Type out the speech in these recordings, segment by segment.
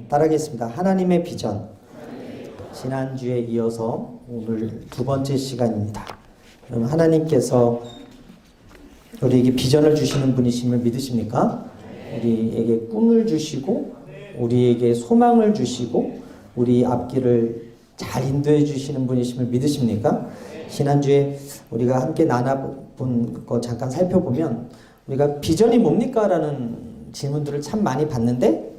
따라하겠습니다. 하나님의 비전. 지난주에 이어서 오늘 두 번째 시간입니다. 여러분, 하나님께서 우리에게 비전을 주시는 분이심을 믿으십니까? 우리에게 꿈을 주시고 우리에게 소망을 주시고 우리 앞길을 잘 인도해 주시는 분이심을 믿으십니까? 지난주에 우리가 함께 나눠본 거 잠깐 살펴보면 우리가 비전이 뭡니까? 라는 질문들을 참 많이 받는데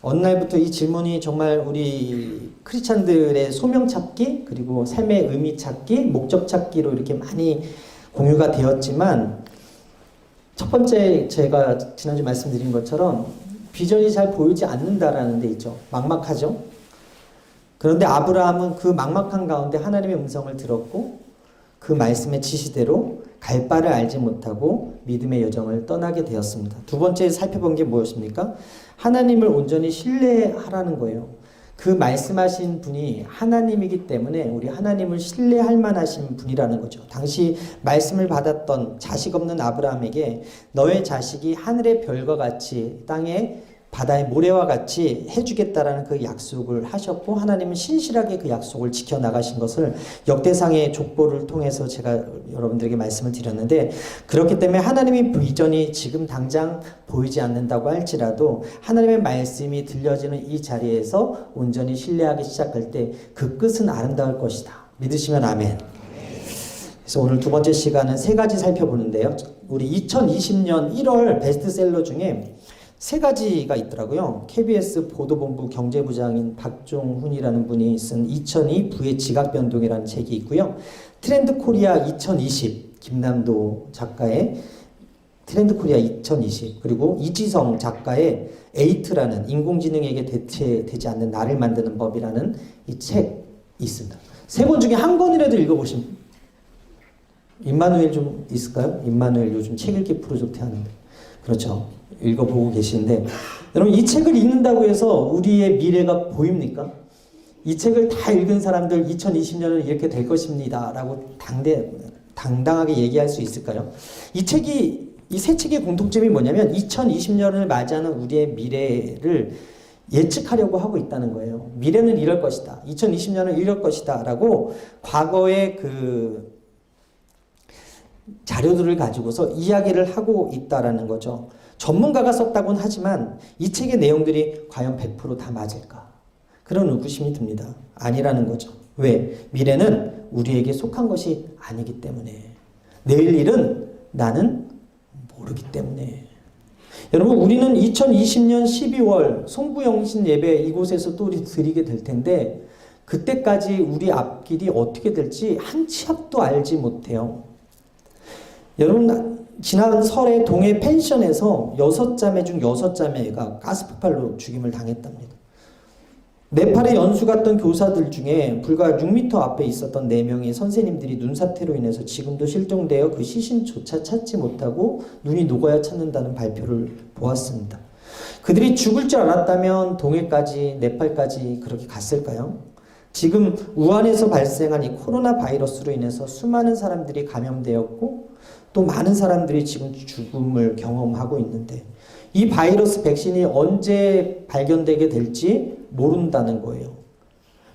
어느 날부터 이 질문이 정말 우리 크리스찬들의 소명 찾기 그리고 삶의 의미 찾기, 목적 찾기로 이렇게 많이 공유가 되었지만 첫 번째 제가 지난주 말씀드린 것처럼 비전이 잘 보이지 않는다라는 데 있죠. 막막하죠. 그런데 아브라함은 그 막막한 가운데 하나님의 음성을 들었고 그 말씀의 지시대로 갈 바를 알지 못하고 믿음의 여정을 떠나게 되었습니다. 두 번째 살펴본 게 무엇입니까? 하나님을 온전히 신뢰하라는 거예요. 그 말씀하신 분이 하나님이기 때문에 우리 하나님을 신뢰할 만하신 분이라는 거죠. 당시 말씀을 받았던 자식 없는 아브라함에게 너의 자식이 하늘의 별과 같이 땅에 바다의 모래와 같이 해주겠다라는 그 약속을 하셨고 하나님은 신실하게 그 약속을 지켜나가신 것을 역대상의 족보를 통해서 제가 여러분들에게 말씀을 드렸는데 그렇기 때문에 하나님의 비전이 지금 당장 보이지 않는다고 할지라도 하나님의 말씀이 들려지는 이 자리에서 온전히 신뢰하기 시작할 때 그 끝은 아름다울 것이다. 믿으시면 아멘. 그래서 오늘 두 번째 시간은 세 가지 살펴보는데요. 우리 2020년 1월 베스트셀러 중에 세 가지가 있더라고요. KBS 보도본부 경제부장인 박종훈이라는 분이 쓴 2002 부의 지각변동이라는 책이 있고요. 트렌드 코리아 2020 김남도 작가의 트렌드 코리아 2020 그리고 이지성 작가의 에이트라는 인공지능에게 대체되지 않는 나를 만드는 법이라는 이 책이 있습니다. 세 권 중에 한 권이라도 읽어보시면 임마누엘 좀 있을까요? 임마누엘 요즘 책 읽기 프로젝트 하는데 그렇죠. 읽어보고 계시는데 여러분 이 책을 읽는다고 해서 우리의 미래가 보입니까? 이 책을 다 읽은 사람들 2020년은 이렇게 될 것입니다 라고 당당하게 얘기할 수 있을까요? 이 세 책의 공통점이 뭐냐면 2020년을 맞이하는 우리의 미래를 예측하려고 하고 있다는 거예요. 미래는 이럴 것이다. 2020년은 이럴 것이다 라고 과거의 그 자료들을 가지고서 이야기를 하고 있다라는 거죠. 전문가가 썼다고는 하지만 이 책의 내용들이 과연 100% 다 맞을까? 그런 의구심이 듭니다. 아니라는 거죠. 왜? 미래는 우리에게 속한 것이 아니기 때문에. 내일 일은 나는 모르기 때문에. 여러분 우리는 2020년 12월 송구영신 예배 이곳에서 또 드리게 될 텐데 그때까지 우리 앞길이 어떻게 될지 한 치 앞도 알지 못해요. 여러분 지난 설에 동해 펜션에서 6자매 중 6자매가 가스폭발로 죽임을 당했답니다. 네팔에 연수 갔던 교사들 중에 불과 6m 앞에 있었던 4명의 선생님들이 눈사태로 인해서 지금도 실종되어 그 시신조차 찾지 못하고 눈이 녹아야 찾는다는 발표를 보았습니다. 그들이 죽을 줄 알았다면 동해까지 네팔까지 그렇게 갔을까요? 지금 우한에서 발생한 이 코로나 바이러스로 인해서 수많은 사람들이 감염되었고 또 많은 사람들이 지금 죽음을 경험하고 있는데 이 바이러스 백신이 언제 발견되게 될지 모른다는 거예요.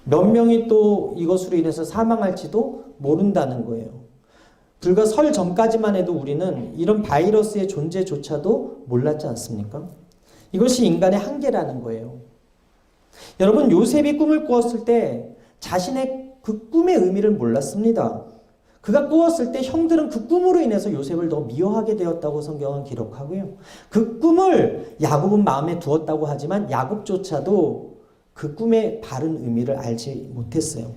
몇 명이 또 이것으로 인해서 사망할지도 모른다는 거예요. 불과 설 전까지만 해도 우리는 이런 바이러스의 존재조차도 몰랐지 않습니까? 이것이 인간의 한계라는 거예요. 여러분 요셉이 꿈을 꾸었을 때 자신의 그 꿈의 의미를 몰랐습니다. 그가 꾸었을 때 형들은 그 꿈으로 인해서 요셉을 더 미워하게 되었다고 성경은 기록하고요. 그 꿈을 야곱은 마음에 두었다고 하지만 야곱조차도 그 꿈의 바른 의미를 알지 못했어요.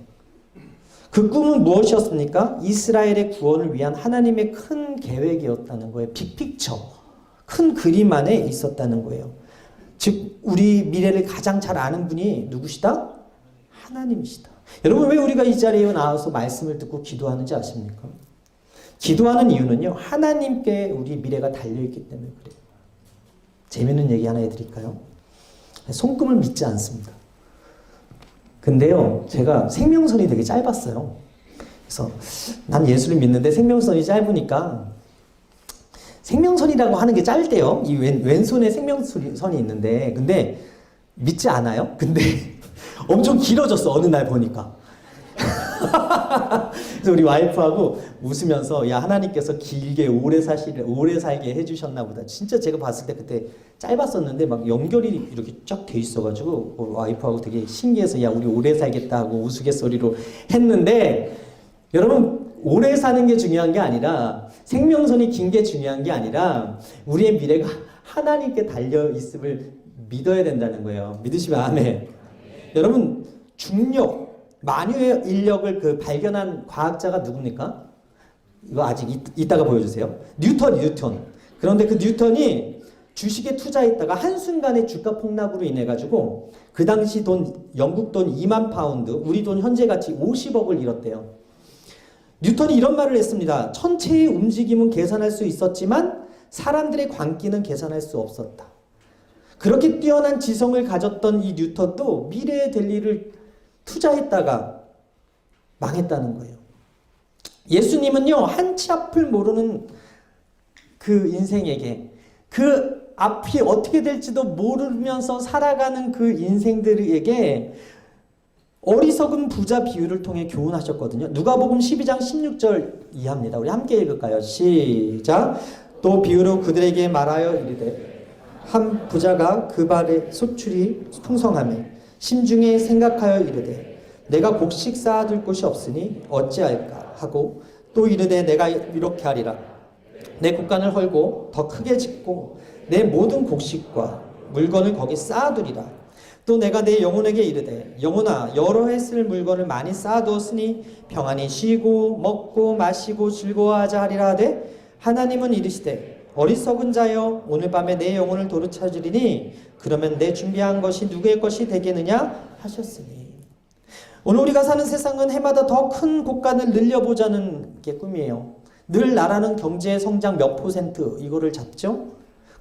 그 꿈은 무엇이었습니까? 이스라엘의 구원을 위한 하나님의 큰 계획이었다는 거예요. 빅픽처, 큰 그림 안에 있었다는 거예요. 즉 우리 미래를 가장 잘 아는 분이 누구시다? 하나님이시다. 여러분 왜 우리가 이 자리에 나와서 말씀을 듣고 기도하는지 아십니까? 기도하는 이유는요. 하나님께 우리 미래가 달려있기 때문에 그래요. 재미있는 얘기 하나 해드릴까요? 손금을 믿지 않습니다. 근데요. 제가 생명선이 되게 짧았어요. 그래서 난 예수를 믿는데 생명선이 짧으니까 생명선이라고 하는 게 짧대요. 이 왼손에 생명선이 있는데 근데 믿지 않아요? 근데 엄청 길어졌어. 어느 날 보니까. 그래서 우리 와이프하고 웃으면서 야 하나님께서 길게 오래 살게 해주셨나 보다. 진짜 제가 봤을 때 그때 짧았었는데 막 연결이 이렇게 쫙 돼 있어가지고 와이프하고 되게 신기해서 야 우리 오래 살겠다 하고 우스갯소리로 했는데 여러분 오래 사는 게 중요한 게 아니라 생명선이 긴 게 중요한 게 아니라 우리의 미래가 하나님께 달려 있음을 믿어야 된다는 거예요. 믿으시면 아멘. 여러분 중력 만유의 인력을 발견한 과학자가 누굽니까? 이거 아직 이따가 보여주세요. 뉴턴. 그런데 그 뉴턴이 주식에 투자했다가 한순간에 주가 폭락으로 인해 가지고 그 당시 영국 돈 2만 파운드, 우리 돈 현재 가치 50억을 잃었대요. 뉴턴이 이런 말을 했습니다. 천체의 움직임은 계산할 수 있었지만 사람들의 광기는 계산할 수 없었다. 그렇게 뛰어난 지성을 가졌던 이 뉴턴도 미래에 될 일을 투자했다가 망했다는 거예요. 예수님은요, 한치 앞을 모르는 그 인생에게 그 앞이 어떻게 될지도 모르면서 살아가는 그 인생들에게 어리석은 부자 비유를 통해 교훈하셨거든요. 누가복음 12장 16절 이하입니다. 우리 함께 읽을까요? 시작. 또 비유로 그들에게 말하여 이르되 한 부자가 그 발에 소출이 풍성하며 심중에 생각하여 이르되 내가 곡식 쌓아둘 곳이 없으니 어찌할까 하고 또 이르되 내가 이렇게 하리라. 내 곡간을 헐고 더 크게 짓고 내 모든 곡식과 물건을 거기 쌓아두리라. 또 내가 내 영혼에게 이르되 영혼아 여러 해 쓸 물건을 많이 쌓아두었으니 평안히 쉬고 먹고 마시고 즐거워하자 하리라 하되 하나님은 이르시되 어리석은 자여 오늘 밤에 내 영혼을 도로 찾으리니 그러면 내 준비한 것이 누구의 것이 되겠느냐 하셨으니. 오늘 우리가 사는 세상은 해마다 더 큰 곡간을 늘려보자는 게 꿈이에요. 늘 나라는 경제 성장 몇 % 이거를 잡죠.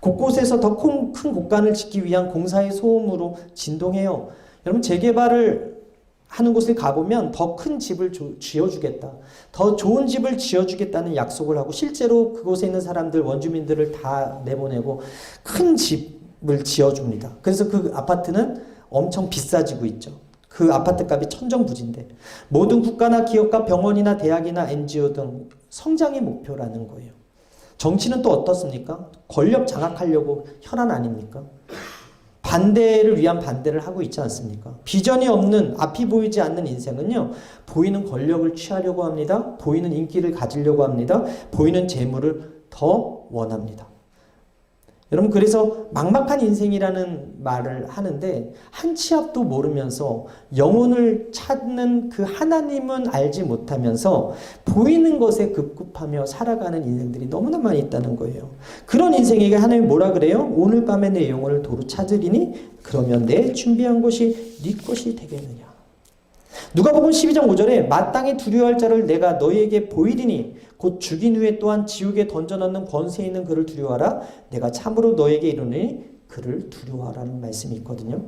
곳곳에서 더 큰 곡간을 짓기 위한 공사의 소음으로 진동해요. 여러분 재개발을 하는 곳을 가보면 더 큰 집을 지어주겠다. 더 좋은 집을 지어주겠다는 약속을 하고 실제로 그곳에 있는 사람들 원주민들을 다 내보내고 큰 집을 지어줍니다. 그래서 그 아파트는 엄청 비싸지고 있죠. 그 아파트 값이 천정부지인데 모든 국가나 기업과 병원이나 대학이나 NGO 등 성장의 목표라는 거예요. 정치는 또 어떻습니까? 권력 장악하려고 혈안 아닙니까? 반대를 위한 반대를 하고 있지 않습니까? 비전이 없는 앞이 보이지 않는 인생은요. 보이는 권력을 취하려고 합니다. 보이는 인기를 가지려고 합니다. 보이는 재물을 더 원합니다. 여러분 그래서 막막한 인생이라는 말을 하는데 한치 앞도 모르면서 영혼을 찾는 그 하나님은 알지 못하면서 보이는 것에 급급하며 살아가는 인생들이 너무나 많이 있다는 거예요. 그런 인생에게 하나님이 뭐라 그래요? 오늘 밤에 내 영혼을 도로 찾으리니 그러면 내 준비한 것이 네 것이 되겠느냐. 누가복음 12장 5절에 마땅히 두려워할 자를 내가 너희에게 보이리니 곧 죽인 후에 또한 지옥에 던져넣는 권세 있는 그를 두려워하라. 내가 참으로 너에게 이르니 그를 두려워하라는 말씀이 있거든요.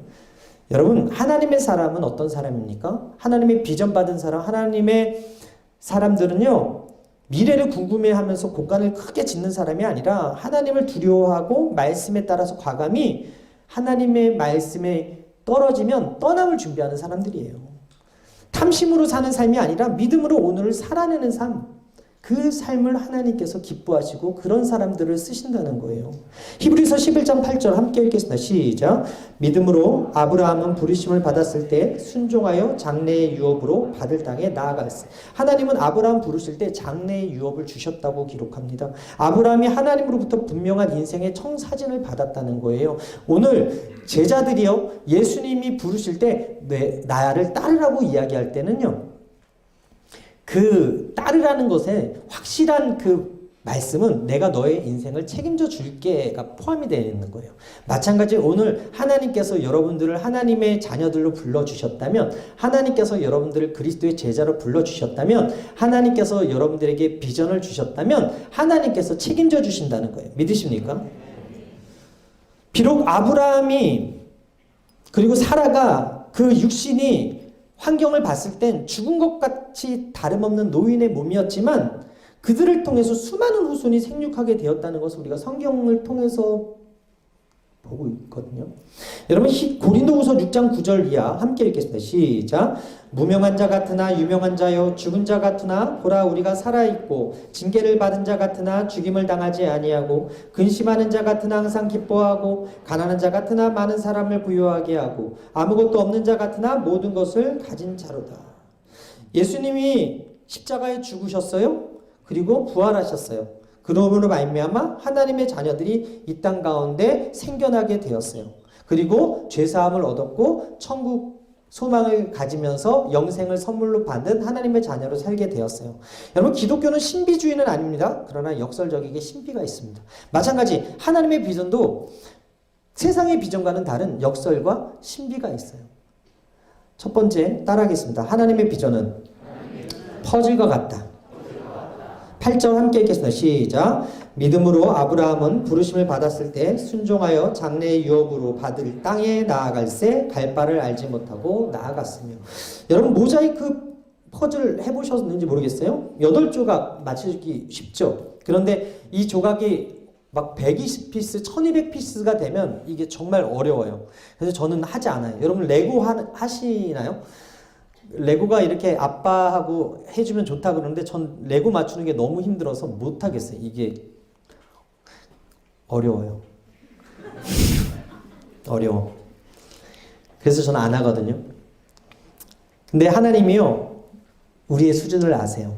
여러분 하나님의 사람은 어떤 사람입니까? 하나님의 비전 받은 사람, 하나님의 사람들은요. 미래를 궁금해하면서 곡간을 크게 짓는 사람이 아니라 하나님을 두려워하고 말씀에 따라서 과감히 하나님의 말씀에 떨어지면 떠남을 준비하는 사람들이에요. 탐심으로 사는 삶이 아니라 믿음으로 오늘을 살아내는 삶. 그 삶을 하나님께서 기뻐하시고 그런 사람들을 쓰신다는 거예요. 히브리서 11장 8절 함께 읽겠습니다. 시작. 믿음으로 아브라함은 부르심을 받았을 때 순종하여 장래의 유업으로 받을 땅에 나아갔어요. 하나님은 아브라함 부르실 때 장래의 유업을 주셨다고 기록합니다. 아브라함이 하나님으로부터 분명한 인생의 청사진을 받았다는 거예요. 오늘 제자들이요 예수님이 부르실 때 나를 따르라고 이야기할 때는요 그 따르라는 것에 확실한 그 말씀은 내가 너의 인생을 책임져 줄게가 포함이 되어 있는 거예요. 마찬가지로 오늘 하나님께서 여러분들을 하나님의 자녀들로 불러주셨다면 하나님께서 여러분들을 그리스도의 제자로 불러주셨다면 하나님께서 여러분들에게 비전을 주셨다면 하나님께서 책임져 주신다는 거예요. 믿으십니까? 비록 아브라함이 그리고 사라가 그 육신이 환경을 봤을 땐 죽은 것 같이 다름없는 노인의 몸이었지만 그들을 통해서 수많은 후손이 생육하게 되었다는 것을 우리가 성경을 통해서 보고 있거든요. 여러분 고린도후서 6장 9절 이하 함께 읽겠습니다. 시작. 무명한 자 같으나 유명한 자요 죽은 자 같으나 보라 우리가 살아있고 징계를 받은 자 같으나 죽임을 당하지 아니하고 근심하는 자 같으나 항상 기뻐하고 가난한 자 같으나 많은 사람을 부유하게 하고 아무것도 없는 자 같으나 모든 것을 가진 자로다. 예수님이 십자가에 죽으셨어요. 그리고 부활하셨어요. 그러므로 말미암아 하나님의 자녀들이 이 땅 가운데 생겨나게 되었어요. 그리고 죄사함을 얻었고 천국 소망을 가지면서 영생을 선물로 받은 하나님의 자녀로 살게 되었어요. 여러분 기독교는 신비주의는 아닙니다. 그러나 역설적이게 신비가 있습니다. 마찬가지 하나님의 비전도 세상의 비전과는 다른 역설과 신비가 있어요. 첫 번째 따라하겠습니다. 하나님의 비전은 퍼즐과 같다. 8절 함께 읽겠습니다. 시작. 믿음으로 아브라함은 부르심을 받았을 때 순종하여 장래의 유업으로 받을 땅에 나아갈새 갈 바를 알지 못하고 나아갔으며. 여러분 모자이크 퍼즐 해보셨는지 모르겠어요. 8조각 맞추기 쉽죠. 그런데 이 조각이 막 120피스, 1200피스가 되면 이게 정말 어려워요. 그래서 저는 하지 않아요. 여러분 레고 하시나요? 레고가 이렇게 아빠하고 해주면 좋다 그러는데 전 레고 맞추는 게 너무 힘들어서 못하겠어요. 이게 어려워요. 어려워. 그래서 저는 안 하거든요. 근데 하나님이요 우리의 수준을 아세요.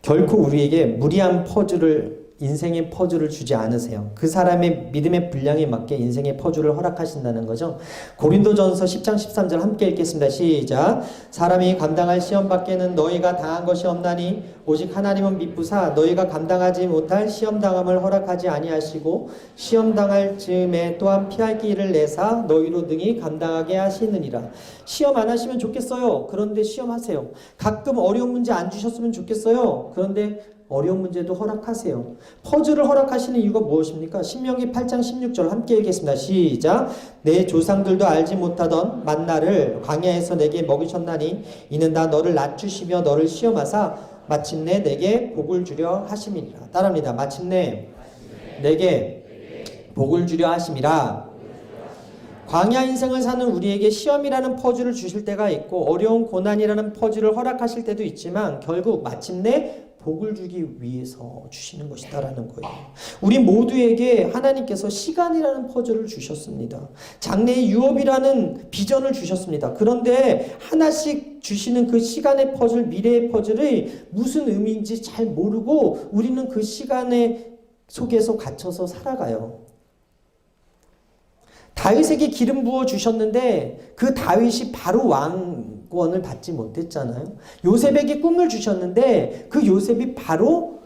결코 우리에게 무리한 퍼즐을 인생의 퍼즐을 주지 않으세요. 그 사람의 믿음의 분량에 맞게 인생의 퍼즐을 허락하신다는 거죠. 고린도전서 10장 13절 함께 읽겠습니다. 시작. 사람이 감당할 시험 밖에는 너희가 당한 것이 없나니 오직 하나님은 미쁘사 너희가 감당하지 못할 시험 당함을 허락하지 아니하시고 시험 당할 즈음에 또한 피할 길을 내사 너희로 능히 감당하게 하시느니라. 시험 안 하시면 좋겠어요. 그런데 시험하세요. 가끔 어려운 문제 안 주셨으면 좋겠어요. 그런데 어려운 문제도 허락하세요. 퍼즐을 허락하시는 이유가 무엇입니까? 신명기 8장 16절 함께 읽겠습니다. 시작. 내 조상들도 알지 못하던 만나를 광야에서 내게 먹이셨나니 이는 다 너를 낮추시며 너를 시험하사 마침내 내게 복을 주려 하심이니라. 따라합니다. 마침내 내게 복을 주려 하심이라. 광야 인생을 사는 우리에게 시험이라는 퍼즐을 주실 때가 있고 어려운 고난이라는 퍼즐을 허락하실 때도 있지만 결국 마침내 복을 주기 위해서 주시는 것이다라는 거예요. 우리 모두에게 하나님께서 시간이라는 퍼즐을 주셨습니다. 장래의 유업이라는 비전을 주셨습니다. 그런데 하나씩 주시는 그 시간의 퍼즐, 미래의 퍼즐이 무슨 의미인지 잘 모르고 우리는 그 시간의 속에서 갇혀서 살아가요. 다윗에게 기름 부어 주셨는데 그 다윗이 바로 왕권을 받지 못했잖아요. 요셉에게 꿈을 주셨는데 그 요셉이 바로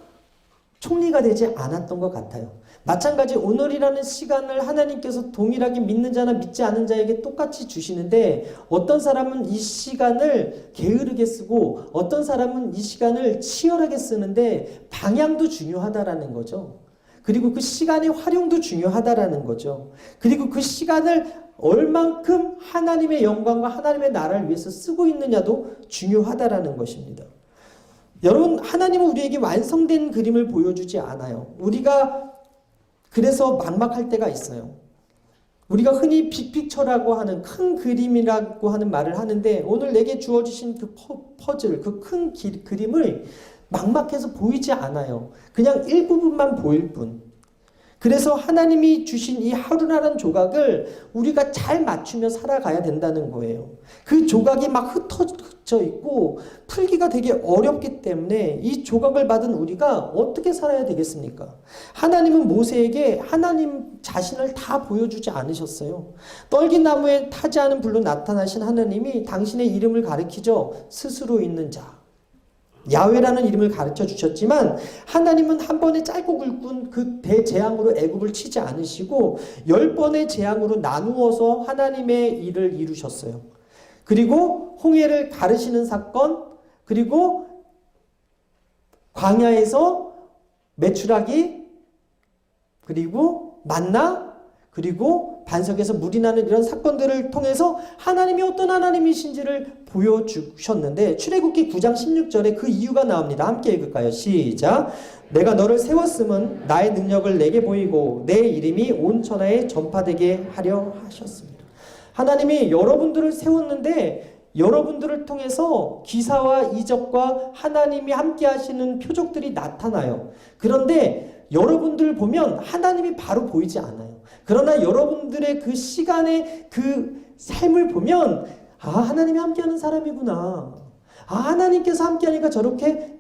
총리가 되지 않았던 것 같아요. 마찬가지 오늘이라는 시간을 하나님께서 동일하게 믿는 자나 믿지 않는 자에게 똑같이 주시는데 어떤 사람은 이 시간을 게으르게 쓰고 어떤 사람은 이 시간을 치열하게 쓰는데 방향도 중요하다라는 거죠. 그리고 그 시간의 활용도 중요하다라는 거죠. 그리고 그 시간을 얼만큼 하나님의 영광과 하나님의 나라를 위해서 쓰고 있느냐도 중요하다라는 것입니다. 여러분, 하나님은 우리에게 완성된 그림을 보여주지 않아요. 우리가 그래서 막막할 때가 있어요. 우리가 흔히 빅픽처라고 하는 큰 그림이라고 하는 말을 하는데 오늘 내게 주어주신 그 퍼즐, 그 큰 그림을 막막해서 보이지 않아요. 그냥 일부분만 보일 뿐. 그래서 하나님이 주신 이 하루라는 조각을 우리가 잘 맞추며 살아가야 된다는 거예요. 그 조각이 막 흩어져 있고 풀기가 되게 어렵기 때문에 이 조각을 받은 우리가 어떻게 살아야 되겠습니까? 하나님은 모세에게 하나님 자신을 다 보여주지 않으셨어요. 떨기나무에 타지 않은 불로 나타나신 하나님이 당신의 이름을 가리키죠. 스스로 있는 자. 야훼라는 이름을 가르쳐 주셨지만 하나님은 한 번에 짧고 굵은 그 대재앙으로 애굽을 치지 않으시고 10번의 재앙으로 나누어서 하나님의 일을 이루셨어요. 그리고 홍해를 가르시는 사건, 그리고 광야에서 메추라기, 그리고 만나, 그리고 반석에서 물이 나는 이런 사건들을 통해서 하나님이 어떤 하나님이신지를 보여주셨는데 출애굽기 9장 16절에 그 이유가 나옵니다. 함께 읽을까요? 시작. 내가 너를 세웠음은 나의 능력을 내게 보이고 내 이름이 온 천하에 전파되게 하려 하셨습니다. 하나님이 여러분들을 세웠는데 여러분들을 통해서 기사와 이적과 하나님이 함께 하시는 표적들이 나타나요. 그런데 여러분들 보면 하나님이 바로 보이지 않아요. 그러나 여러분들의 그 시간의 그 삶을 보면 하나님이 함께하는 사람이구나. 하나님께서 함께하니까 저렇게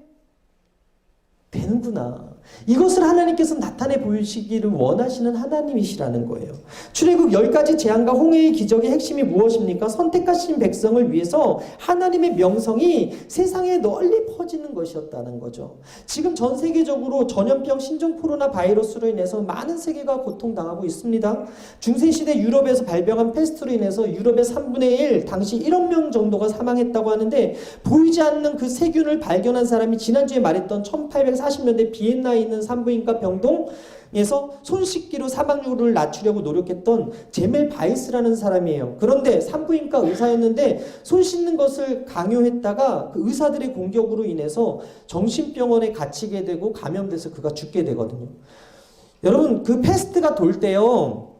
되는구나. 이것을 하나님께서 나타내 보이시기를 원하시는 하나님이시라는 거예요. 출애굽 10가지 재앙과 홍해의 기적의 핵심이 무엇입니까? 선택하신 백성을 위해서 하나님의 명성이 세상에 널리 퍼지는 것이었다는 거죠. 지금 전 세계적으로 전염병 신종 코로나 바이러스로 인해서 많은 세계가 고통당하고 있습니다. 중세시대 유럽에서 발병한 패스트로 인해서 유럽의 3분의 1, 당시 1억 명 정도가 사망했다고 하는데 보이지 않는 그 세균을 발견한 사람이 지난주에 말했던 1840년대 비엔나에 있는 산부인과 병동에서 손 씻기로 사망률을 낮추려고 노력했던 제멜 바이스라는 사람이에요. 그런데 산부인과 의사였는데 손 씻는 것을 강요했다가 그 의사들의 공격으로 인해서 정신병원에 갇히게 되고 감염돼서 그가 죽게 되거든요. 여러분, 그 패스트가 돌 때요,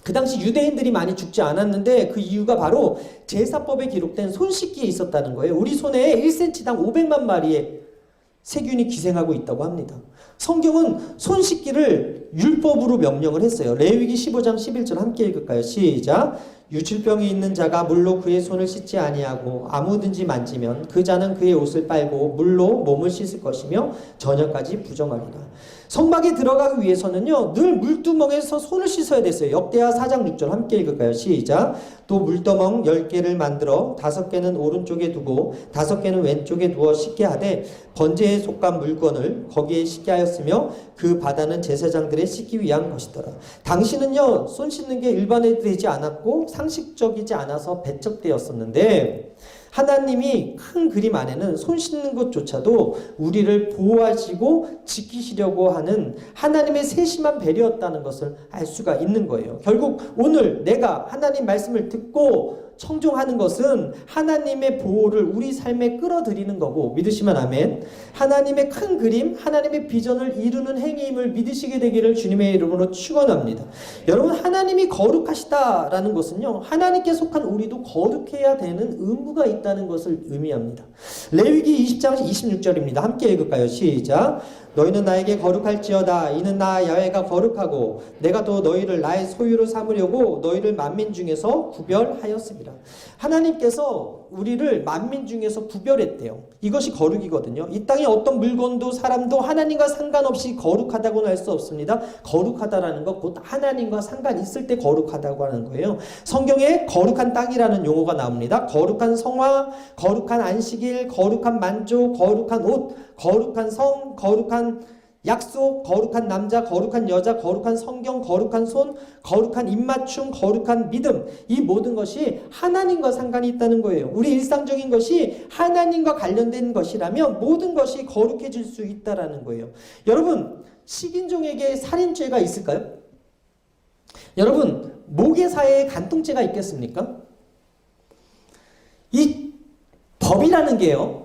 그 당시 유대인들이 많이 죽지 않았는데 그 이유가 바로 제사법에 기록된 손 씻기에 있었다는 거예요. 우리 손에 1cm당 500만 마리의 세균이 기생하고 있다고 합니다. 성경은 손 씻기를 율법으로 명령을 했어요. 레위기 15장 11절 함께 읽을까요? 시작. 유출병이 있는 자가 물로 그의 손을 씻지 아니하고 아무든지 만지면 그 자는 그의 옷을 빨고 물로 몸을 씻을 것이며 저녁까지 부정하리라. 성막에 들어가기 위해서는요, 늘 물두멍에서 손을 씻어야 됐어요. 역대하 4장 6절 함께 읽을까요? 시작. 또 물두멍 10개를 만들어 5개는 오른쪽에 두고 5개는 왼쪽에 두어 씻게 하되 번제에 속한 물건을 거기에 씻게 하였으며 그 바다는 제사장들의 씻기 위한 것이더라. 당시는요, 손 씻는 게 일반화되지 않았고 상식적이지 않아서 배척되었었는데 하나님이 큰 그림 안에는 손 씻는 것조차도 우리를 보호하시고 지키시려고 하는 하나님의 세심한 배려였다는 것을 알 수가 있는 거예요. 결국 오늘 내가 하나님 말씀을 듣고 청종하는 것은 하나님의 보호를 우리 삶에 끌어들이는 거고, 믿으시면 아멘. 하나님의 큰 그림, 하나님의 비전을 이루는 행위임을 믿으시게 되기를 주님의 이름으로 축원합니다. 여러분, 하나님이 거룩하시다라는 것은요, 하나님께 속한 우리도 거룩해야 되는 의무가 있다는 것을 의미합니다. 레위기 20장 26절입니다. 함께 읽을까요? 시작. 너희는 나에게 거룩할지어다. 이는 나 야훼가 거룩하고 내가 또 너희를 나의 소유로 삼으려고 너희를 만민 중에서 구별하였습니다. 하나님께서 우리를 만민 중에서 구별했대요. 이것이 거룩이거든요. 이 땅에 어떤 물건도 사람도 하나님과 상관없이 거룩하다고는 할 수 없습니다. 거룩하다라는 것, 곧 하나님과 상관 있을 때 거룩하다고 하는 거예요. 성경에 거룩한 땅이라는 용어가 나옵니다. 거룩한 성화, 거룩한 안식일, 거룩한 만족, 거룩한 옷, 거룩한 성, 거룩한 약속, 거룩한 남자, 거룩한 여자, 거룩한 성경, 거룩한 손, 거룩한 입맞춤, 거룩한 믿음, 이 모든 것이 하나님과 상관이 있다는 거예요. 우리 일상적인 것이 하나님과 관련된 것이라면 모든 것이 거룩해질 수 있다는 거예요. 여러분, 식인종에게 살인죄가 있을까요? 여러분, 모계사에 간통죄가 있겠습니까? 이 법이라는 게요,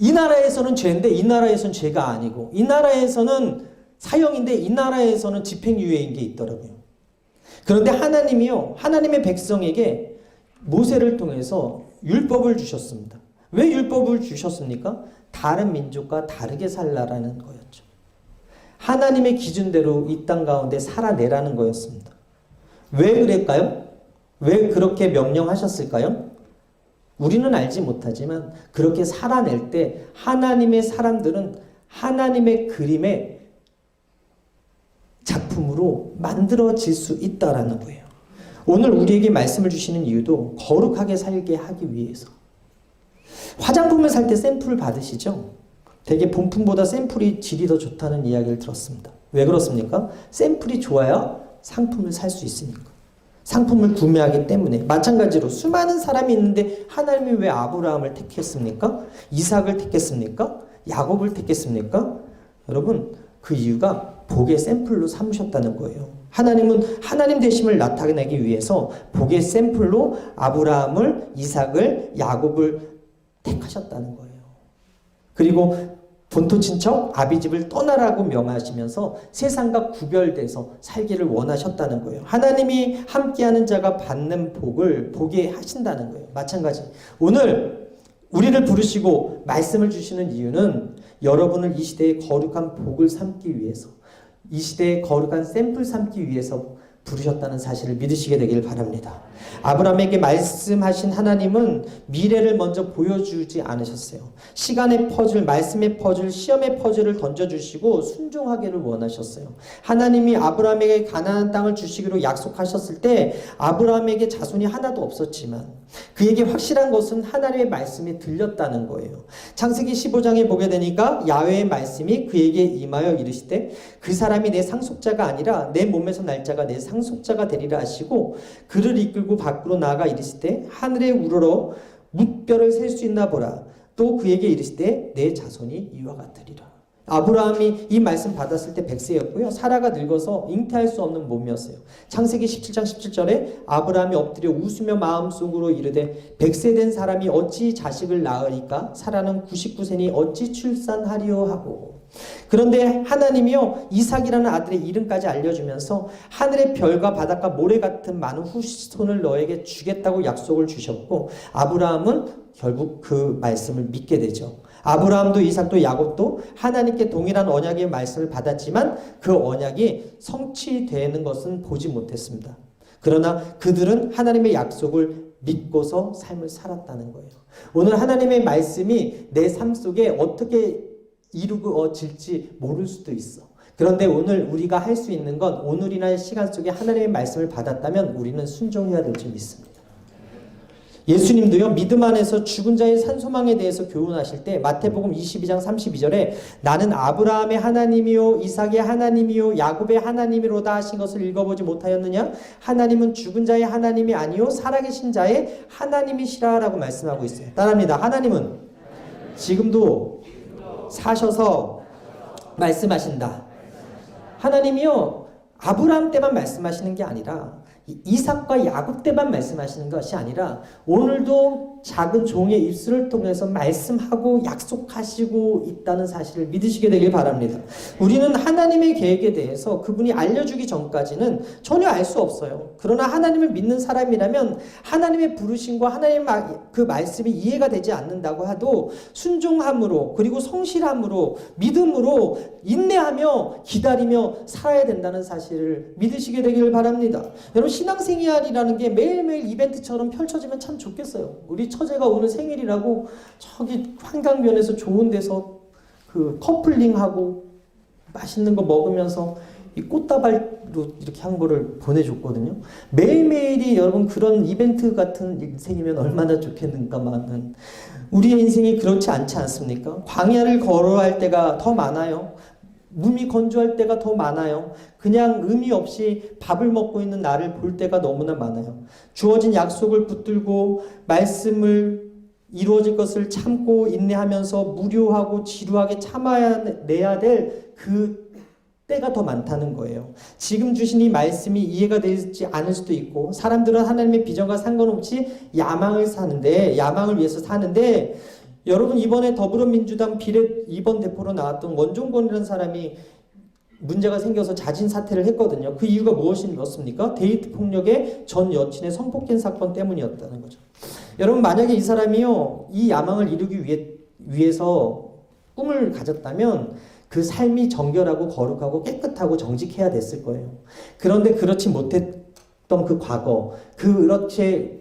이 나라에서는 죄인데 이 나라에서는 죄가 아니고, 이 나라에서는 사형인데 이 나라에서는 집행유예인 게 있더라고요. 그런데 하나님이요, 하나님의 백성에게 모세를 통해서 율법을 주셨습니다. 왜 율법을 주셨습니까? 다른 민족과 다르게 살라라는 거였죠. 하나님의 기준대로 이 땅 가운데 살아내라는 거였습니다. 왜 그랬까요? 왜 그렇게 명령하셨을까요? 우리는 알지 못하지만 그렇게 살아낼 때 하나님의 사람들은 하나님의 그림의 작품으로 만들어질 수 있다라는 거예요. 오늘 우리에게 말씀을 주시는 이유도 거룩하게 살게 하기 위해서. 화장품을 살 때 샘플을 받으시죠? 되게 본품보다 샘플이 질이 더 좋다는 이야기를 들었습니다. 왜 그렇습니까? 샘플이 좋아야 상품을 살 수 있으니까. 상품을 구매하기 때문에. 마찬가지로 수많은 사람이 있는데 하나님이 왜 아브라함을 택했습니까? 이삭을 택했습니까? 야곱을 택했습니까? 여러분, 그 이유가 복의 샘플로 삼으셨다는 거예요. 하나님은 하나님 되심을 나타내기 위해서 복의 샘플로 아브라함을, 이삭을, 야곱을 택하셨다는 거예요. 그리고 본토 친척 아비집을 떠나라고 명하시면서 세상과 구별돼서 살기를 원하셨다는 거예요. 하나님이 함께하는 자가 받는 복을 보게 하신다는 거예요. 마찬가지. 오늘 우리를 부르시고 말씀을 주시는 이유는 여러분을 이 시대의 거룩한 복을 삼기 위해서, 이 시대의 거룩한 샘플 삼기 위해서 부르셨다는 사실을 믿으시게 되길 바랍니다. 아브라함에게 말씀하신 하나님은 미래를 먼저 보여주지 않으셨어요. 시간의 퍼즐, 말씀의 퍼즐, 시험의 퍼즐을 던져주시고 순종하기를 원하셨어요. 하나님이 아브라함에게 가나안 땅을 주시기로 약속하셨을 때 아브라함에게 자손이 하나도 없었지만 그에게 확실한 것은 하나님의 말씀이 들렸다는 거예요. 창세기 15장에 보게 되니까 야훼의 말씀이 그에게 임하여 이르시되 그 사람이 내 상속자가 아니라 내 몸에서 날 자가 내 상속자가 되리라 하시고 그를 이끌고 밖으로 나아가 이르시되 하늘에 우러러 뭇별을 셀 수 있나 보라. 또 그에게 이르시되 내 자손이 이와 같으리라. 아브라함이 이 말씀 받았을 때 100세였고요. 사라가 늙어서 잉태할 수 없는 몸이었어요. 창세기 17장 17절에 아브라함이 엎드려 웃으며 마음속으로 이르되 100세 된 사람이 어찌 자식을 낳으리까? 사라는 99세니 어찌 출산하리요 하고. 그런데 하나님이요 이삭이라는 아들의 이름까지 알려주면서 하늘의 별과 바닷가 모래 같은 많은 후손을 너에게 주겠다고 약속을 주셨고 아브라함은 결국 그 말씀을 믿게 되죠. 아브라함도 이삭도 야곱도 하나님께 동일한 언약의 말씀을 받았지만 그 언약이 성취되는 것은 보지 못했습니다. 그러나 그들은 하나님의 약속을 믿고서 삶을 살았다는 거예요. 오늘 하나님의 말씀이 내 삶 속에 어떻게 이루어질지 모를 수도 있어. 그런데 오늘 우리가 할 수 있는 건 오늘이나 시간 속에 하나님의 말씀을 받았다면 우리는 순종해야 될 줄 믿습니다. 예수님도요 믿음 안에서 죽은 자의 산소망에 대해서 교훈하실 때 마태복음 22장 32절에 나는 아브라함의 하나님이요 이삭의 하나님이요 야곱의 하나님이로다 하신 것을 읽어보지 못하였느냐? 하나님은 죽은 자의 하나님이 아니요 살아계신 자의 하나님이시라 라고 말씀하고 있어요. 따라합니다. 하나님은 지금도 사셔서 말씀하신다. 하나님이요 아브라함 때만 말씀하시는 게 아니라 이삭과 야곱 때만 말씀하시는 것이 아니라 오늘도 작은 종의 입술을 통해서 말씀하고 약속하시고 있다는 사실을 믿으시게 되길 바랍니다. 우리는 하나님의 계획에 대해서 그분이 알려주기 전까지는 전혀 알 수 없어요. 그러나 하나님을 믿는 사람이라면 하나님의 부르심과 하나님의 그 말씀이 이해가 되지 않는다고 해도 순종함으로 그리고 성실함으로 믿음으로 인내하며 기다리며 살아야 된다는 사실을 믿으시게 되기를 바랍니다. 여러분 신앙생활이라는 게 매일매일 이벤트처럼 펼쳐지면 참 좋겠어요. 우리 처제가 오늘 생일이라고 저기 한강변에서 좋은 데서 그 커플링하고 맛있는 거 먹으면서 이 꽃다발로 이렇게 한 거를 보내줬거든요. 매일매일이 여러분 그런 이벤트 같은 인생이면 얼마나 좋겠는가만은 우리의 인생이 그렇지 않지 않습니까? 광야를 걸어갈 때가 더 많아요. 몸이 건조할 때가 더 많아요. 그냥 의미 없이 밥을 먹고 있는 나를 볼 때가 너무나 많아요. 주어진 약속을 붙들고 말씀을 이루어질 것을 참고 인내하면서 무료하고 지루하게 참아내야 될 그 때가 더 많다는 거예요. 지금 주신 이 말씀이 이해가 되지 않을 수도 있고 사람들은 하나님의 비전과 상관없이 야망을 위해서 사는데 여러분 이번에 더불어민주당 비례 2번 대표로 나왔던 원종건이라는 사람이 문제가 생겨서 자진 사퇴를 했거든요. 그 이유가 무엇이었습니까? 데이트 폭력의 전 여친의 성폭행 사건 때문이었다는 거죠. 여러분 만약에 이 사람이요 이 야망을 이루기 위해서 꿈을 가졌다면 그 삶이 정결하고 거룩하고 깨끗하고 정직해야 됐을 거예요. 그런데 그렇지 못했던 그 과거, 그렇게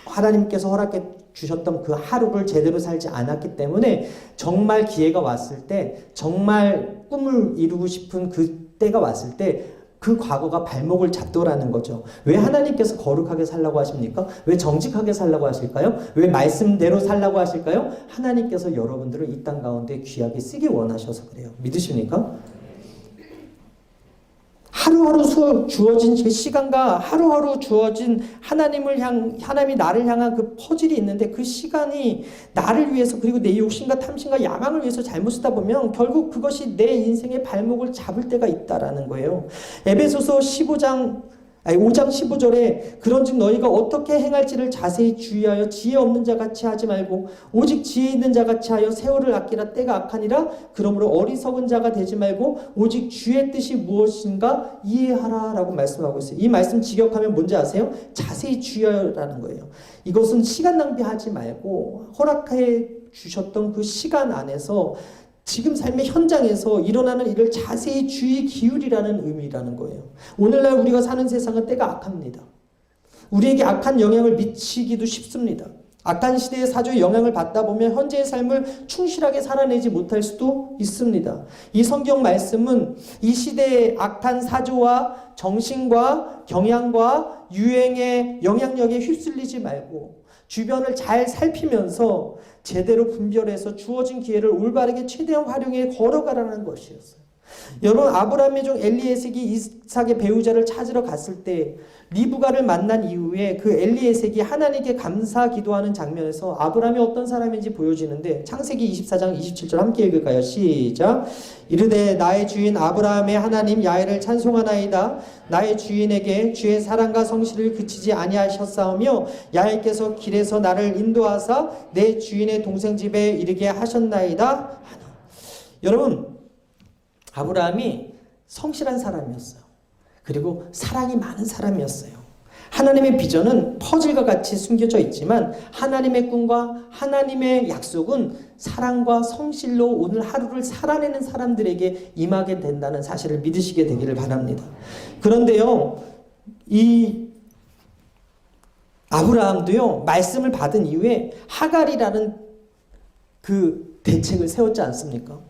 하나님께서 허락해 주셨던 그 하루를 제대로 살지 않았기 때문에 정말 기회가 왔을 때 정말 꿈을 이루고 싶은 그 때가 왔을 때 그 과거가 발목을 잡더라는 거죠. 왜 하나님께서 거룩하게 살라고 하십니까? 왜 정직하게 살라고 하실까요? 왜 말씀대로 살라고 하실까요? 하나님께서 여러분들을 이 땅 가운데 귀하게 쓰기 원하셔서 그래요. 믿으십니까? 하루하루 주어진 그 시간과 하루하루 주어진 하나님이 나를 향한 그 퍼즐이 있는데 그 시간이 나를 위해서 그리고 내 욕심과 탐심과 야망을 위해서 잘못 쓰다 보면 결국 그것이 내 인생의 발목을 잡을 때가 있다라는 거예요. 에베소서 5장 15절에 그런즉 너희가 어떻게 행할지를 자세히 주의하여 지혜 없는 자 같이 하지 말고 오직 지혜 있는 자 같이 하여 세월을 아끼라 때가 악하니라. 그러므로 어리석은 자가 되지 말고 오직 주의 뜻이 무엇인가 이해하라 라고 말씀하고 있어요. 이 말씀 직역하면 뭔지 아세요? 자세히 주의하라는 거예요. 이것은 시간 낭비하지 말고 허락해 주셨던 그 시간 안에서 지금 삶의 현장에서 일어나는 일을 자세히 주의 기울이라는 의미라는 거예요. 오늘날 우리가 사는 세상은 때가 악합니다. 우리에게 악한 영향을 미치기도 쉽습니다. 악한 시대의 사조의 영향을 받다 보면 현재의 삶을 충실하게 살아내지 못할 수도 있습니다. 이 성경 말씀은 이 시대의 악한 사조와 정신과 경향과 유행의 영향력에 휩쓸리지 말고 주변을 잘 살피면서 제대로 분별해서 주어진 기회를 올바르게 최대한 활용해 걸어가라는 것이었어요. 여러분, 아브라함의 종 엘리에셀이 이삭의 배우자를 찾으러 갔을 때 리브가를 만난 이후에 그 엘리에셀이 하나님께 감사 기도하는 장면에서 아브라함이 어떤 사람인지 보여지는데 창세기 24장 27절 함께 읽을까요? 시작. 이르되 나의 주인 아브라함의 하나님 야훼를 찬송하나이다. 나의 주인에게 주의 사랑과 성실을 그치지 아니하셨사오며 야훼께서 길에서 나를 인도하사 내 주인의 동생 집에 이르게 하셨나이다. 여러분, 아브라함이 성실한 사람이었어요. 그리고 사랑이 많은 사람이었어요. 하나님의 비전은 퍼즐과 같이 숨겨져 있지만 하나님의 꿈과 하나님의 약속은 사랑과 성실로 오늘 하루를 살아내는 사람들에게 임하게 된다는 사실을 믿으시게 되기를 바랍니다. 그런데요, 이 아브라함도요, 말씀을 받은 이후에 하갈이라는 그 대책을 세웠지 않습니까?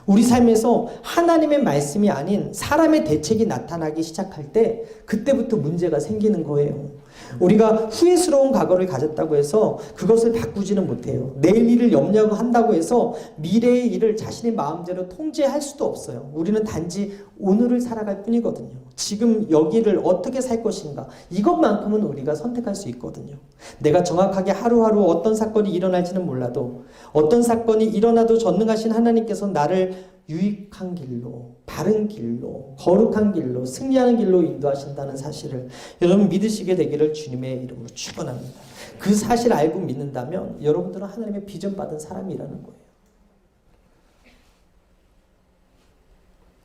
우리 삶에서 하나님의 말씀이 아닌 사람의 대책이 나타나기 시작할 때 그때부터 문제가 생기는 거예요. 우리가 후회스러운 과거를 가졌다고 해서 그것을 바꾸지는 못해요. 내일 일을 염려한다고 해서 미래의 일을 자신의 마음대로 통제할 수도 없어요. 우리는 단지 오늘을 살아갈 뿐이거든요. 지금 여기를 어떻게 살 것인가, 이것만큼은 우리가 선택할 수 있거든요. 내가 정확하게 하루하루 어떤 사건이 일어날지는 몰라도 어떤 사건이 일어나도 전능하신 하나님께서 나를 유익한 길로, 바른 길로, 거룩한 길로, 승리하는 길로 인도하신다는 사실을 여러분 믿으시게 되기를 주님의 이름으로 축원합니다. 그 사실을 알고 믿는다면 여러분들은 하나님의 비전 받은 사람이라는 거예요.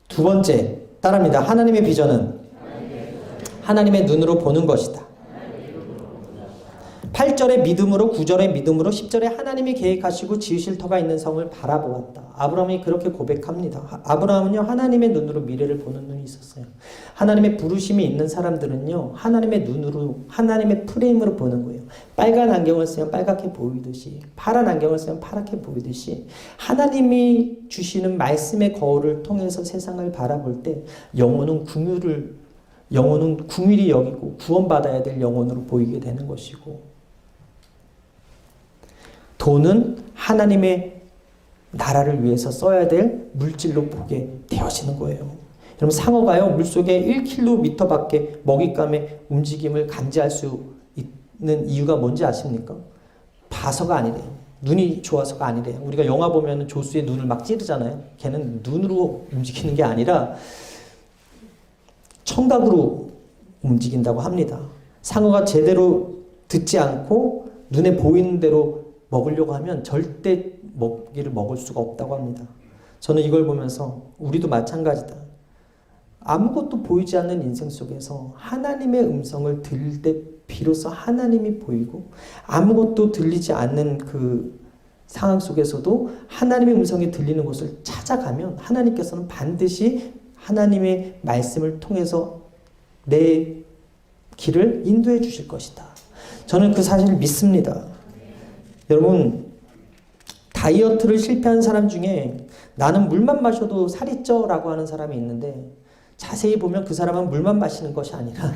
두 번째, 따라합니다. 하나님의 비전은 하나님의 눈으로 보는 것이다. 8절의 믿음으로, 9절의 믿음으로, 10절에 하나님이 계획하시고 지으실 터가 있는 성을 바라보았다. 아브라함이 그렇게 고백합니다. 아브라함은요, 하나님의 눈으로 미래를 보는 눈이 있었어요. 하나님의 부르심이 있는 사람들은요, 하나님의 눈으로, 하나님의 프레임으로 보는 거예요. 빨간 안경을 쓰면 빨갛게 보이듯이, 파란 안경을 쓰면 파랗게 보이듯이 하나님이 주시는 말씀의 거울을 통해서 세상을 바라볼 때 영혼은 긍휼히 여기고 구원받아야 될 영혼으로 보이게 되는 것이고, 돈은 하나님의 나라를 위해서 써야 될 물질로 보게 되어지는 거예요. 여러분, 상어가요, 물속에 1km밖에 먹잇감의 움직임을 감지할 수 있는 이유가 뭔지 아십니까? 봐서가 아니래요. 눈이 좋아서가 아니래요. 우리가 영화 보면 조수의 눈을 막 찌르잖아요. 걔는 눈으로 움직이는 게 아니라 청각으로 움직인다고 합니다. 상어가 제대로 듣지 않고 눈에 보이는 대로 먹으려고 하면 절대 먹이를 먹을 수가 없다고 합니다. 저는 이걸 보면서 우리도 마찬가지다. 아무것도 보이지 않는 인생 속에서 하나님의 음성을 들을 때 비로소 하나님이 보이고, 아무것도 들리지 않는 그 상황 속에서도 하나님의 음성이 들리는 곳을 찾아가면 하나님께서는 반드시 하나님의 말씀을 통해서 내 길을 인도해 주실 것이다. 저는 그 사실을 믿습니다. 여러분, 다이어트를 실패한 사람 중에 나는 물만 마셔도 살이 쪄 라고 하는 사람이 있는데, 자세히 보면 그 사람은 물만 마시는 것이 아니라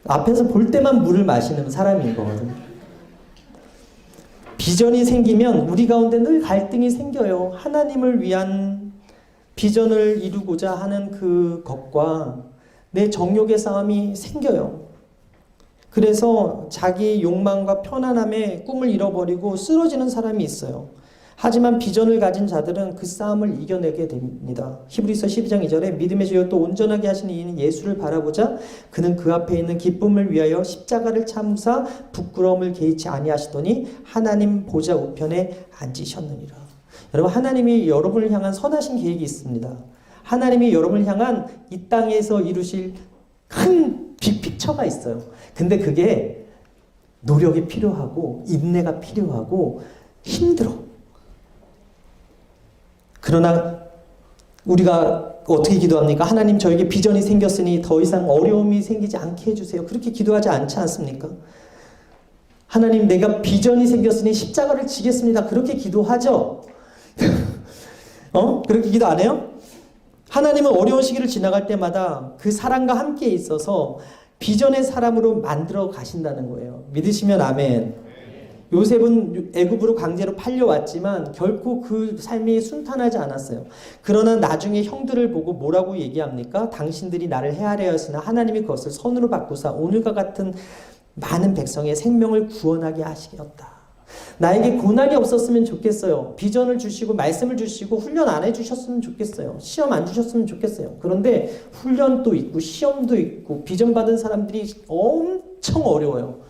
앞에서 볼 때만 물을 마시는 사람인 거거든요. 비전이 생기면 우리 가운데 늘 갈등이 생겨요. 하나님을 위한 비전을 이루고자 하는 그 것과 내 정욕의 싸움이 생겨요. 그래서 자기 욕망과 편안함에 꿈을 잃어버리고 쓰러지는 사람이 있어요. 하지만 비전을 가진 자들은 그 싸움을 이겨내게 됩니다. 히브리서 12장 2절에 믿음의 주여 또 온전하게 하시는 이는 예수를 바라보자 그는 그 앞에 있는 기쁨을 위하여 십자가를 참사 부끄러움을 개의치 아니하시더니 하나님 보좌 우편에 앉으셨느니라. 여러분, 하나님이 여러분을 향한 선하신 계획이 있습니다. 하나님이 여러분을 향한 이 땅에서 이루실 큰 빅픽처가 있어요. 근데 그게 노력이 필요하고 인내가 필요하고 힘들어. 그러나 우리가 어떻게 기도합니까? 하나님, 저에게 비전이 생겼으니 더 이상 어려움이 생기지 않게 해주세요. 그렇게 기도하지 않지 않습니까? 하나님, 내가 비전이 생겼으니 십자가를 지겠습니다. 그렇게 기도하죠? 그렇게 기도 안 해요? 하나님은 어려운 시기를 지나갈 때마다 그 사람과 함께 있어서 비전의 사람으로 만들어 가신다는 거예요. 믿으시면 아멘. 요셉은 애굽으로 강제로 팔려왔지만 결코 그 삶이 순탄하지 않았어요. 그러나 나중에 형들을 보고 뭐라고 얘기합니까? 당신들이 나를 헤아려 하였으나 하나님이 그것을 선으로 바꾸사 오늘과 같은 많은 백성의 생명을 구원하게 하시었다. 나에게 고난이 없었으면 좋겠어요. 비전을 주시고 말씀을 주시고 훈련 안 해주셨으면 좋겠어요. 시험 안 주셨으면 좋겠어요. 그런데 훈련도 있고 시험도 있고 비전 받은 사람들이 엄청 어려워요.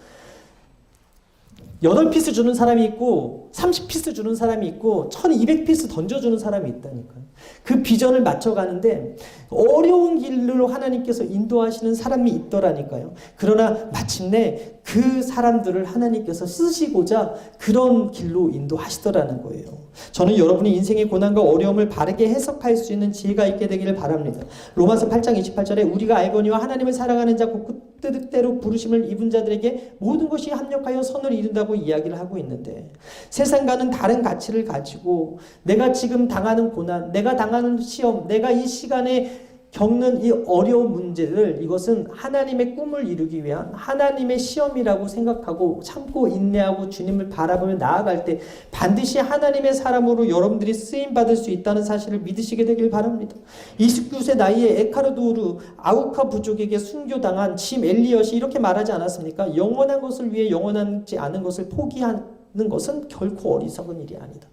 8피스 주는 사람이 있고 30피스 주는 사람이 있고 1200피스 던져주는 사람이 있다니까요. 그 비전을 맞춰가는데 어려운 길로 하나님께서 인도하시는 사람이 있더라니까요. 그러나 마침내 그 사람들을 하나님께서 쓰시고자 그런 길로 인도하시더라는 거예요. 저는 여러분이 인생의 고난과 어려움을 바르게 해석할 수 있는 지혜가 있게 되기를 바랍니다. 로마서 8장 28절에 우리가 알거니와 하나님을 사랑하는 자 곧 그 뜻대로 부르심을 입은 자들에게 모든 것이 합력하여 선을 이룬다고 이야기를 하고 있는데, 세상과는 다른 가치를 가지고 내가 지금 당하는 고난, 내가 당하는 시험, 내가 이 시간에 겪는 이 어려운 문제를, 이것은 하나님의 꿈을 이루기 위한 하나님의 시험이라고 생각하고 참고 인내하고 주님을 바라보며 나아갈 때 반드시 하나님의 사람으로 여러분들이 쓰임받을 수 있다는 사실을 믿으시게 되길 바랍니다. 29세 나이에 에카르도르 아우카 부족에게 순교당한 짐 엘리엇이 이렇게 말하지 않았습니까? 영원한 것을 위해 영원하지 않은 것을 포기하는 것은 결코 어리석은 일이 아니다.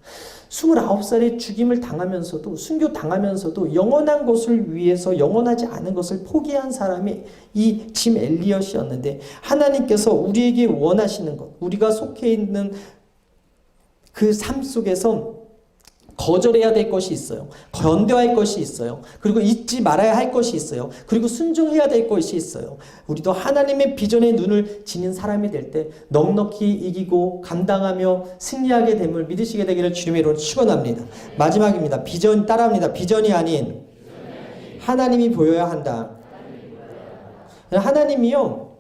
29살에 죽임을 당하면서도, 순교 당하면서도 영원한 것을 위해서 영원하지 않은 것을 포기한 사람이 이 짐 엘리엇이었는데, 하나님께서 우리에게 원하시는 것, 우리가 속해 있는 그 삶 속에서 거절해야 될 것이 있어요. 견뎌야 할 것이 있어요. 그리고 잊지 말아야 할 것이 있어요. 그리고 순종해야 될 것이 있어요. 우리도 하나님의 비전에 눈을 지닌 사람이 될 때 넉넉히 이기고 감당하며 승리하게 됨을 믿으시게 되기를 주님의 이름으로 축원합니다. 마지막입니다. 비전 따라합니다. 비전이 아닌 하나님이 보여야 한다. 하나님이요,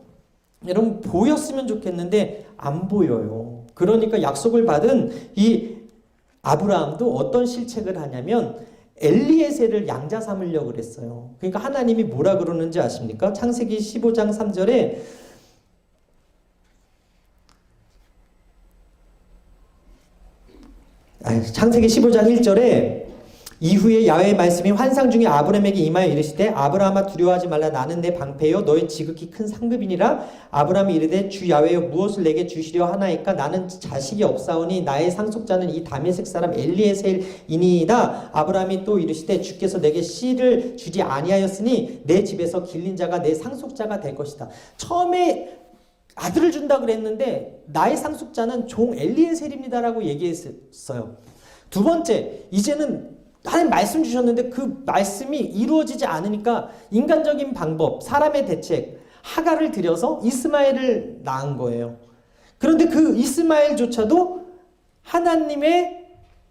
여러분 보였으면 좋겠는데 안 보여요. 그러니까 약속을 받은 이 아브라함도 어떤 실책을 하냐면 엘리에셀을 양자 삼으려고 그랬어요. 그러니까 하나님이 뭐라 그러는지 아십니까? 창세기 15장 3절에 창세기 15장 1절에 이후에 야훼의 말씀이 환상 중에 아브라함에게 임하여 이르시되 아브라함아 두려워하지 말라. 나는 내 방패요 너의 지극히 큰 상급이니라. 아브라함이 이르되 주 야훼여 무엇을 내게 주시려 하나이까? 나는 자식이 없사오니 나의 상속자는 이 다메섹 사람 엘리에셀이니이다. 아브라함이 또 이르시되 주께서 내게 씨를 주지 아니하였으니 내 집에서 길린 자가 내 상속자가 될 것이다. 처음에 아들을 준다 그랬는데 나의 상속자는 종 엘리에셀입니다라고 얘기했어요. 두 번째, 이제는 하나님 말씀 주셨는데 그 말씀이 이루어지지 않으니까 인간적인 방법, 사람의 대책, 하갈을 들여서 이스마엘을 낳은 거예요. 그런데 그 이스마엘조차도 하나님의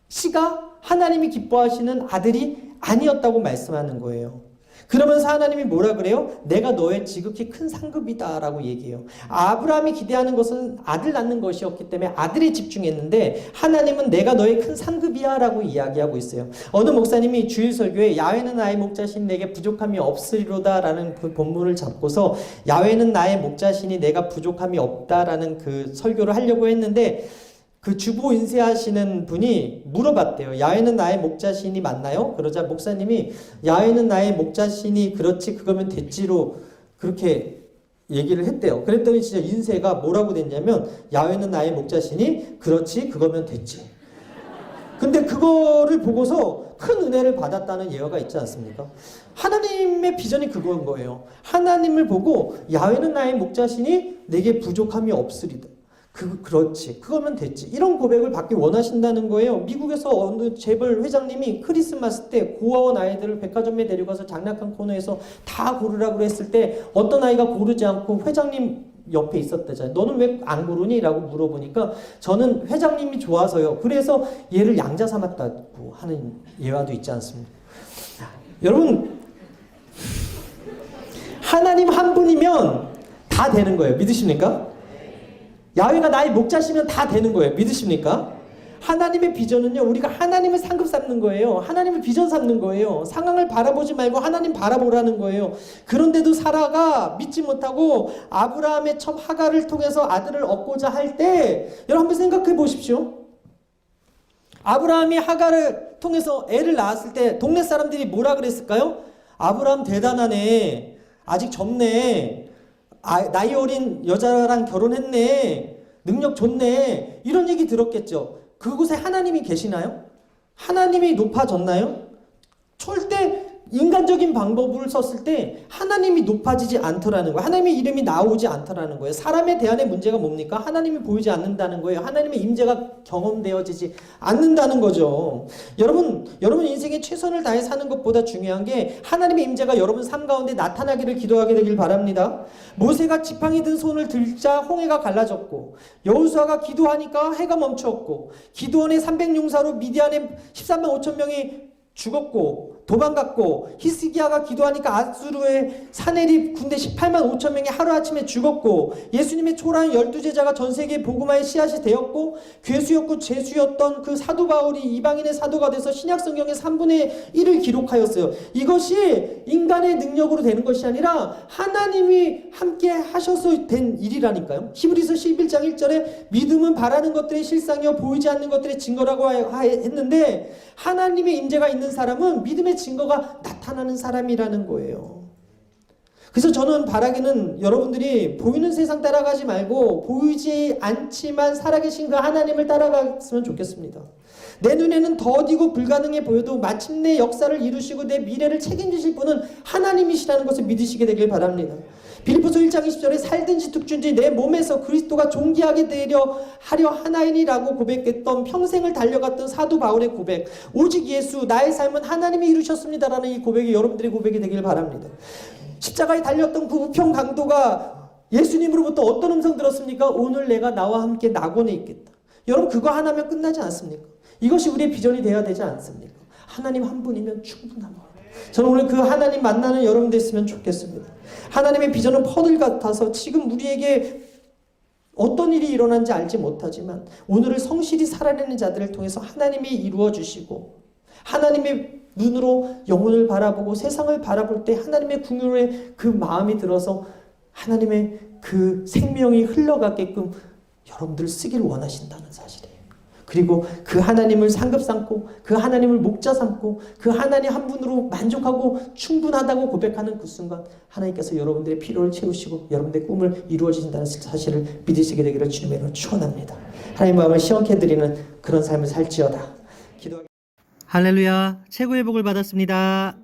씨가 하나님이 기뻐하시는 아들이 아니었다고 말씀하는 거예요. 그러면서 하나님이 뭐라 그래요? 내가 너의 지극히 큰 상급이다 라고 얘기해요. 아브라함이 기대하는 것은 아들 낳는 것이었기 때문에 아들에 집중했는데 하나님은 내가 너의 큰 상급이야 라고 이야기하고 있어요. 어느 목사님이 주일 설교에 야훼는 나의 목자신 내게 부족함이 없으리로다 라는 그 본문을 잡고서 야훼는 나의 목자신이 내가 부족함이 없다 라는 그 설교를 하려고 했는데 그 주보 인쇄하시는 분이 물어봤대요. 야훼는 나의 목자신이 맞나요? 그러자 목사님이 야훼는 나의 목자신이 그렇지 그거면 됐지로 그렇게 얘기를 했대요. 그랬더니 진짜 인쇄가 뭐라고 됐냐면 야훼는 나의 목자신이 그렇지 그거면 됐지. 근데 그거를 보고서 큰 은혜를 받았다는 예화가 있지 않습니까? 하나님의 비전이 그건 거예요. 하나님을 보고 야훼는 나의 목자신이 내게 부족함이 없으리다. 그렇지. 그거면 됐지. 이런 고백을 받기 원하신다는 거예요. 미국에서 어느 재벌 회장님이 크리스마스 때 고아원 아이들을 백화점에 데려가서 장난감 코너에서 다 고르라고 했을 때 어떤 아이가 고르지 않고 회장님 옆에 있었대잖아요. 너는 왜 안 고르니? 라고 물어보니까 저는 회장님이 좋아서요. 그래서 얘를 양자 삼았다고 하는 예화도 있지 않습니까? 여러분, 하나님 한 분이면 다 되는 거예요. 믿으십니까? 야훼가 나의 목자시면 다 되는 거예요. 믿으십니까? 하나님의 비전은요, 우리가 하나님을 상급 삼는 거예요. 하나님을 비전 삼는 거예요. 상황을 바라보지 말고 하나님 바라보라는 거예요. 그런데도 사라가 믿지 못하고 아브라함의 첩 하갈을 통해서 아들을 얻고자 할 때, 여러분 한번 생각해 보십시오. 아브라함이 하갈을 통해서 애를 낳았을 때 동네 사람들이 뭐라 그랬을까요? 아브라함 대단하네. 아직 젊네. 나이 어린 여자랑 결혼했네. 능력 좋네. 이런 얘기 들었겠죠. 그곳에 하나님이 계시나요? 하나님이 높아졌나요? 절대 인간적인 방법을 썼을 때 하나님이 높아지지 않더라는 거예요. 하나님의 이름이 나오지 않더라는 거예요. 사람에 대한의 문제가 뭡니까? 하나님이 보이지 않는다는 거예요. 하나님의 임재가 경험되어지지 않는다는 거죠. 여러분 인생에 최선을 다해 사는 것보다 중요한 게 하나님의 임재가 여러분 삶 가운데 나타나기를 기도하게 되길 바랍니다. 모세가 지팡이 든 손을 들자 홍해가 갈라졌고, 여호수아가 기도하니까 해가 멈추었고, 기드온의 300용사로 미디안의 13만 5천 명이 죽었고 도망갔고, 히스기야가 기도하니까 아수르의 사내립 군대 18만 5천 명이 하루아침에 죽었고, 예수님의 초라한 12제자가 전 세계에 복음화의 씨앗이 되었고, 괴수였고 죄수였던 그 사도 바울이 이방인의 사도가 돼서 신약 성경의 3분의 1을 기록하였어요. 이것이 인간의 능력으로 되는 것이 아니라 하나님이 함께 하셔서 된 일이라니까요. 히브리서 11장 1절에 믿음은 바라는 것들의 실상이요 보이지 않는 것들의 증거라고 했는데, 하나님의 임재가 있는 사람은 믿음의 증거가 나타나는 사람이라는 거예요. 그래서 저는 바라기는 여러분들이 보이는 세상 따라가지 말고 보이지 않지만 살아계신 그 하나님을 따라갔으면 좋겠습니다. 내 눈에는 더디고 불가능해 보여도 마침내 역사를 이루시고 내 미래를 책임지실 분은 하나님이시라는 것을 믿으시게 되길 바랍니다. 빌립보서 1장 20절에 살든지 죽든지 내 몸에서 그리스도가 존귀하게 되려 하려 하나이니라고 고백했던, 평생을 달려갔던 사도 바울의 고백, 오직 예수 나의 삶은 하나님이 이루셨습니다라는 이 고백이 여러분들의 고백이 되길 바랍니다. 십자가에 달렸던 그 우편 강도가 예수님으로부터 어떤 음성 들었습니까? 오늘 내가 나와 함께 낙원에 있겠다. 여러분 그거 하나면 끝나지 않습니까? 이것이 우리의 비전이 되어야 되지 않습니까? 하나님 한 분이면 충분한 거예요. 저는 오늘 그 하나님 만나는 여러분 됐으면 좋겠습니다. 하나님의 비전은 퍼즐 같아서 지금 우리에게 어떤 일이 일어난지 알지 못하지만 오늘을 성실히 살아내는 자들을 통해서 하나님이 이루어 주시고, 하나님의 눈으로 영혼을 바라보고 세상을 바라볼 때 하나님의 궁유의 그 마음이 들어서 하나님의 그 생명이 흘러가게끔 여러분들 쓰길 원하신다는 사실이에요. 그리고 그 하나님을 상급 삼고 그 하나님을 목자 삼고 그 하나님 한 분으로 만족하고 충분하다고 고백하는 그 순간 하나님께서 여러분들의 필요를 채우시고 여러분들의 꿈을 이루어진다는 사실을 믿으시게 되기를 주님의 이름으로 축원합니다. 하나님 마음을 시원케 드리는 그런 삶을 살지어다. 기도하겠습니다. 할렐루야, 최고의 복을 받았습니다.